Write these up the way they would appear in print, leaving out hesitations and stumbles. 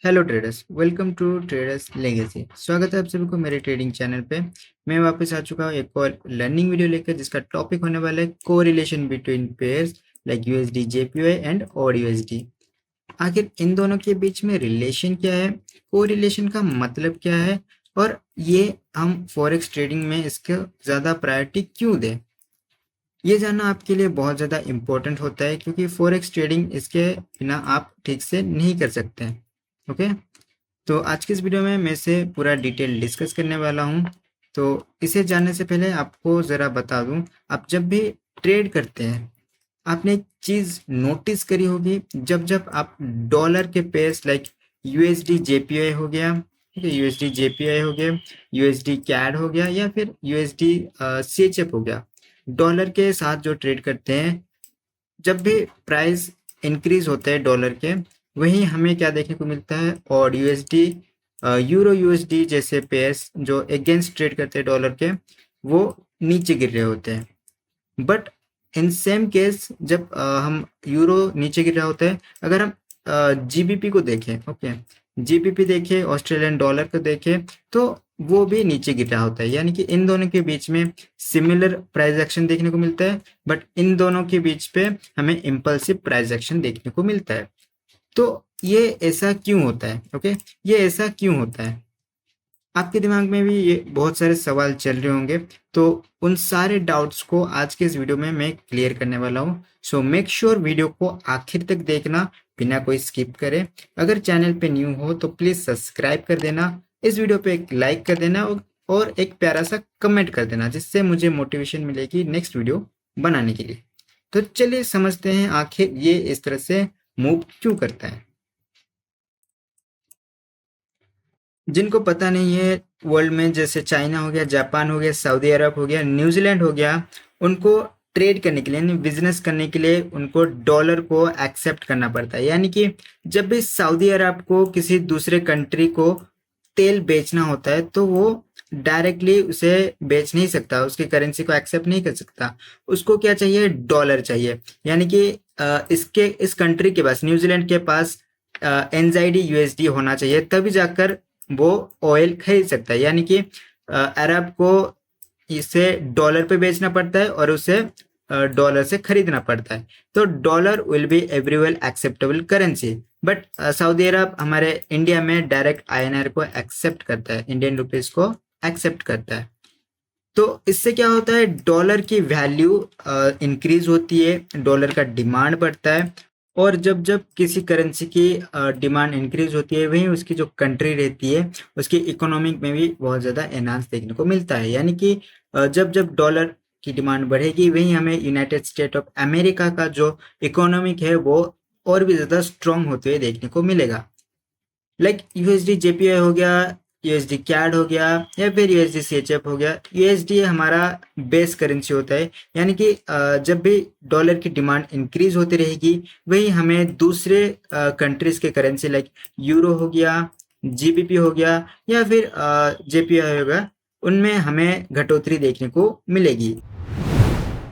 Hello traders, welcome to traders legacy. स्वागत है आप सभी को मेरे ट्रेडिंग चैनल पे। मैं वापस आ चुका हूँ एक और लर्निंग वीडियो लेकर, जिसका टॉपिक होने वाला है correlation between pairs like USD JPY and odd USD. आखिर इन दोनों के बीच में रिलेशन क्या है, कोरिलेशन का मतलब क्या है, और ये हम फॉरेक्स ट्रेडिंग में इसको ज़्यादा प्रायोरिटी क्यों दें, ये जानना आपके लिए बहुत ज़्यादा इम्पोर्टेंट होता है, क्योंकि फॉरेक्स ट्रेडिंग इसके बिना आप ठीक से नहीं कर सकते हैं। ओके, तो आज की इस वीडियो में मैं इसे पूरा डिटेल डिस्कस करने वाला हूँ। तो इसे जानने से पहले आपको ज़रा बता दूँ, आप जब भी ट्रेड करते हैं, आपने एक चीज़ नोटिस करी होगी, जब जब आप डॉलर के पेयर्स लाइक यूएसडी जेपीआई हो गया, ठीक है, यूएसडी जेपीआई हो गया, यूएसडी कैड हो गया, या फिर यूएसडी सीएचएफ हो गया, डॉलर के साथ जो ट्रेड करते हैं, जब भी प्राइस इंक्रीज होता है डॉलर के, वहीं हमें क्या देखने को मिलता है, और यूएसडी यूरो यूएसडी जैसे पेयर्स जो अगेंस्ट ट्रेड करते हैं डॉलर के, वो नीचे गिर रहे होते हैं। बट इन सेम केस जब हम यूरो नीचे गिर रहा होता है, अगर हम जीबीपी को देखें, ओके, जीबीपी देखें, ऑस्ट्रेलियन डॉलर को देखें, तो वो भी नीचे गिर रहा होता है। यानी कि इन दोनों के बीच में सिमिलर प्राइस एक्शन देखने को मिलता है, बट इन दोनों के बीच पे हमें इम्पल्सिव प्राइस एक्शन देखने को मिलता है। तो ये ऐसा क्यों होता है? ओके, ये ऐसा क्यों होता है? आपके दिमाग में भी ये बहुत सारे सवाल चल रहे होंगे, तो उन सारे डाउट्स को आज के इस वीडियो में मैं क्लियर करने वाला हूँ। सो मेक श्योर वीडियो को आखिर तक देखना, बिना कोई स्किप करे। अगर चैनल पे न्यू हो तो प्लीज़ सब्सक्राइब कर देना, इस वीडियो पे एक लाइक कर देना, और एक प्यारा सा कमेंट कर देना, जिससे मुझे मोटिवेशन मिलेगी नेक्स्ट वीडियो बनाने के लिए। तो चलिए समझते हैं आखिर ये इस तरह से मूव क्यों करता है। जिनको पता नहीं है, वर्ल्ड में जैसे चाइना हो गया, जापान हो गया, सऊदी अरब हो गया, न्यूजीलैंड हो गया, उनको ट्रेड करने के लिए, यानी बिजनेस करने के लिए, उनको डॉलर को एक्सेप्ट करना पड़ता है। यानी कि जब भी सऊदी अरब को किसी दूसरे कंट्री को तेल बेचना होता है, तो वो डायरेक्टली उसे बेच नहीं सकता, उसकी करेंसी को एक्सेप्ट नहीं कर सकता। उसको क्या चाहिए? डॉलर चाहिए। यानी कि इसके इस कंट्री के पास, न्यूजीलैंड के पास एनजाईडी यूएसडी होना चाहिए, तभी जाकर वो ऑयल खरीद सकता है। यानी कि अरब को इसे डॉलर पे बेचना पड़ता है, और उसे डॉलर से खरीदना पड़ता है। तो dollar will be everywhere acceptable currency, but सऊदी अरब हमारे इंडिया में डायरेक्ट आईएनआर को एक्सेप्ट करता है, इंडियन रुपीज को एक्सेप्ट करता है। तो इससे क्या होता है, डॉलर की वैल्यू इंक्रीज होती है, डॉलर का डिमांड बढ़ता है, और जब जब किसी करेंसी की डिमांड इंक्रीज होती है, वहीं उसकी जो कंट्री रहती है, उसकी इकोनॉमिक में भी बहुत ज़्यादा एनहांस देखने को मिलता है। यानी कि जब जब डॉलर की डिमांड बढ़ेगी, वहीं हमें यूनाइटेड स्टेट ऑफ अमेरिका का जो इकोनॉमिक है, वो और भी ज़्यादा स्ट्रॉन्ग होते हुए देखने को मिलेगा। लाइक यूएसडी जेपीआई हो गया, यूएसडी कैड हो गया, या फिर यूएसडी सीएचएफ हो गया। यूएसडी हमारा बेस करेंसी होता है। यानी कि जब भी डॉलर की डिमांड इंक्रीज होती रहेगी, वही हमें दूसरे कंट्रीज के करेंसी लाइक यूरो हो गया, जीबीपी हो गया, या फिर जेपीआई हो गया, उनमें हमें घटोतरी देखने को मिलेगी।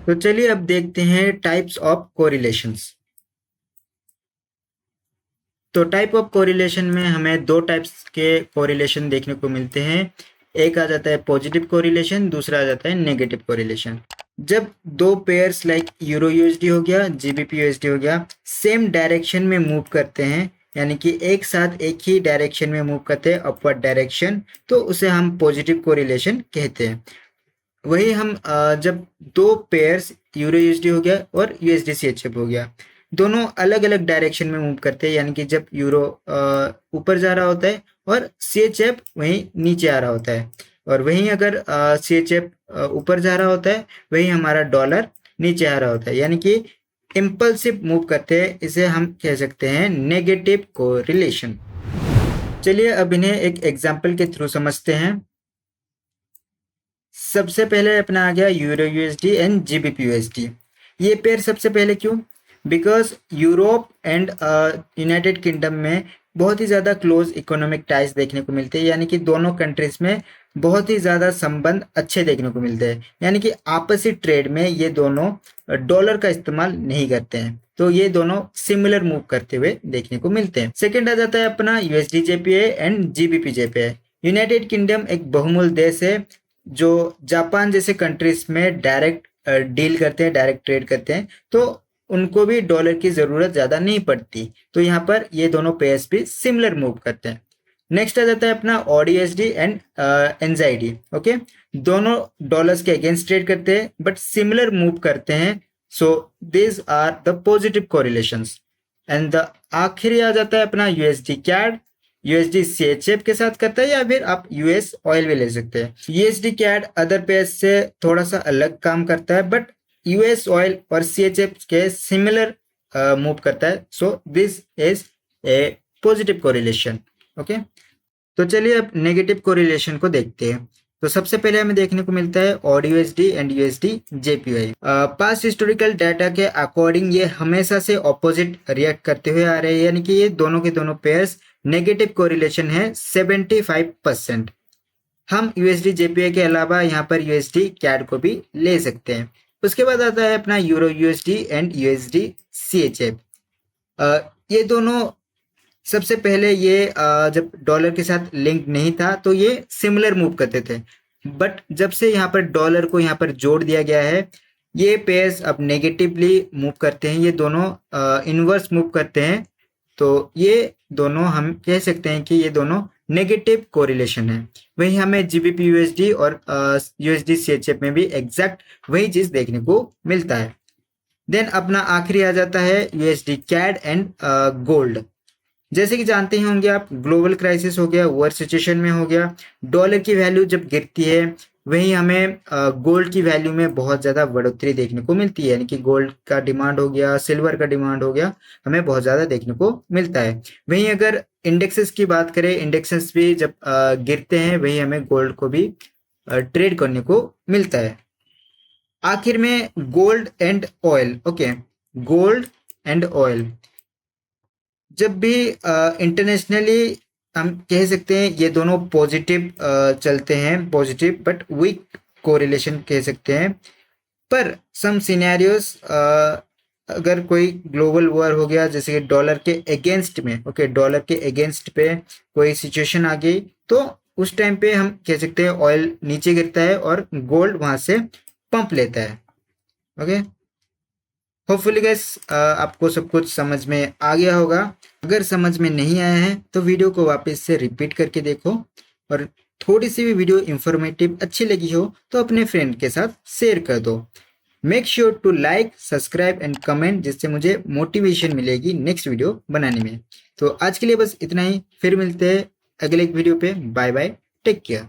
तो चलिए अब देखते हैं टाइप्स ऑफ कोरिलेशंस। तो टाइप ऑफ कोरिलेशन में हमें दो टाइप्स के कोरिलेशन देखने को मिलते हैं। एक आ जाता है पॉजिटिव कोरिलेशन, दूसरा आ जाता है नेगेटिव कोरिलेशन। जब दो पेयर्स लाइक यूरो यूएसडी हो गया, जीबीपी यूएसडी हो गया, सेम डायरेक्शन में मूव करते हैं, यानी कि एक साथ एक ही डायरेक्शन में मूव करते हैं, अपवर्ड डायरेक्शन, तो उसे हम पॉजिटिव कोरिलेशन कहते हैं। वही हम जब दो पेयर्स यूरो यूएसडी हो गया और यूएसडी सीएचएफ हो गया, दोनों अलग अलग डायरेक्शन में मूव करते हैं, यानी कि जब यूरो ऊपर जा रहा होता है और सीएचएफ वहीं नीचे आ रहा होता है, और वहीं अगर सीएचएफ ऊपर जा रहा होता है, वहीं हमारा डॉलर नीचे आ रहा होता है। यानी कि इम्पल्सिव मूव करते हैं, इसे हम कह सकते हैं नेगेटिव कोरिलेशन। चलिए अब इन्हें एक एग्जाम्पल के थ्रू समझते हैं। सबसे पहले अपना आ गया euro USD and GBP USD. ये पेयर सबसे पहले क्यों? Because Europe and United kingdom में बहुत ही ज़्यादा क्लोज इकोनॉमिक टाइज देखने को मिलते हैं, यानी कि दोनों कंट्रीज में बहुत ही ज़्यादा संबंध अच्छे देखने को मिलते हैं, यानी कि आपसी ट्रेड में ये दोनों डॉलर का इस्तेमाल नहीं करते हैं, तो ये दोनों सिमिलर मूव करते हुए देखने को मिलते हैं। सेकंड आ जाता है अपना USD JPY and GBP JPY. United Kingdom एक बहुमूल्य देश है जो जापान जैसे कंट्रीज में डायरेक्ट डील करते हैं, डायरेक्ट ट्रेड करते हैं, तो उनको भी डॉलर की जरूरत ज्यादा नहीं पड़ती, तो यहाँ पर ये दोनों पेयर्स भी सिमिलर मूव करते हैं। नेक्स्ट आ जाता है अपना ऑडीएसडी एंड एनजाईडी। ओके, दोनों डॉलर्स के अगेंस्ट ट्रेड करते हैं बट सिमिलर मूव करते हैं, so this are the positive correlations. And the आखिरी आ जाता है अपना यूएसडी कैड। यूएसडी सीएचएफ के साथ करता है, या फिर आप यूएस ऑयल भी ले सकते हैं। यूएसडी कैड अदर पेयर्स से थोड़ा सा अलग काम करता है, बट यूएस ऑयल और सीएचएफ के सिमिलर मूव करता है, so this is a positive correlation. Okay, तो चलिए अब नेगेटिव कोरिलेशन को देखते हैं। तो सबसे पहले हमें देखने को मिलता है AUD USD and USD JPY. Past historical data के अकॉर्डिंग ये हमेशा से ऑपोजिट रिएक्ट करते हुए आ रहे हैं, यानी कि ये दोनों के दोनों पेयर्स नेगेटिव कोरिलेशन है 75%। हम यूएसडी जेपीआई के अलावा यहाँ पर यूएसडी कैड को भी ले सकते हैं। उसके बाद आता है अपना euro USD and USD CHF. ये दोनों सबसे पहले ये जब डॉलर के साथ लिंक नहीं था तो ये सिमिलर मूव करते थे, बट जब से यहाँ पर डॉलर को यहाँ पर जोड़ दिया गया है, ये पेयर्स अब नेगेटिवली मूव करते हैं, ये दोनों इनवर्स मूव करते हैं, तो ये दोनों हम कह सकते हैं कि ये दोनों नेगेटिव कोरिलेशन है। वही हमें जीबीपी यूएसडी और यूएसडी सीएचएफ में भी एग्जैक्ट वही चीज देखने को मिलता है। देन अपना आखिरी आ जाता है यूएसडी कैड एंड गोल्ड। जैसे कि जानते ही होंगे आप, ग्लोबल क्राइसिस हो गया, वॉर सिचुएशन में हो गया, डॉलर की वैल्यू जब गिरती है वहीं हमें गोल्ड की वैल्यू में बहुत ज़्यादा बढ़ोतरी देखने को मिलती है, यानी कि गोल्ड का डिमांड हो गया, सिल्वर का डिमांड हो गया, हमें बहुत ज़्यादा देखने को मिलता है। वहीं अगर इंडेक्सेस की बात करें, इंडेक्सेस भी जब गिरते हैं वहीं हमें गोल्ड को भी ट्रेड करने को मिलता है। आखिर में gold and oil. Okay, gold and oil जब भी इंटरनेशनली हम कह सकते हैं ये दोनों पॉजिटिव चलते हैं, पॉजिटिव बट वीक कोरिलेशन कह सकते हैं। पर सम सिनेरियोस, अगर कोई ग्लोबल वॉर हो गया, जैसे कि डॉलर के अगेंस्ट में, ओके, डॉलर के अगेंस्ट पे कोई सिचुएशन आ गई, तो उस टाइम पे हम कह सकते हैं ऑयल नीचे गिरता है और गोल्ड वहां से पंप लेता है। ओके, होपफुली गाइस आपको सब कुछ समझ में आ गया होगा। अगर समझ में नहीं आया है तो वीडियो को वापस से रिपीट करके देखो, और थोड़ी सी भी वीडियो इंफॉर्मेटिव अच्छी लगी हो तो अपने फ्रेंड के साथ शेयर कर दो। Make sure to like, subscribe and comment, जिससे मुझे मोटिवेशन मिलेगी नेक्स्ट वीडियो बनाने में। तो आज के लिए बस इतना ही, फिर मिलते हैं अगले वीडियो पे। Bye bye, take care.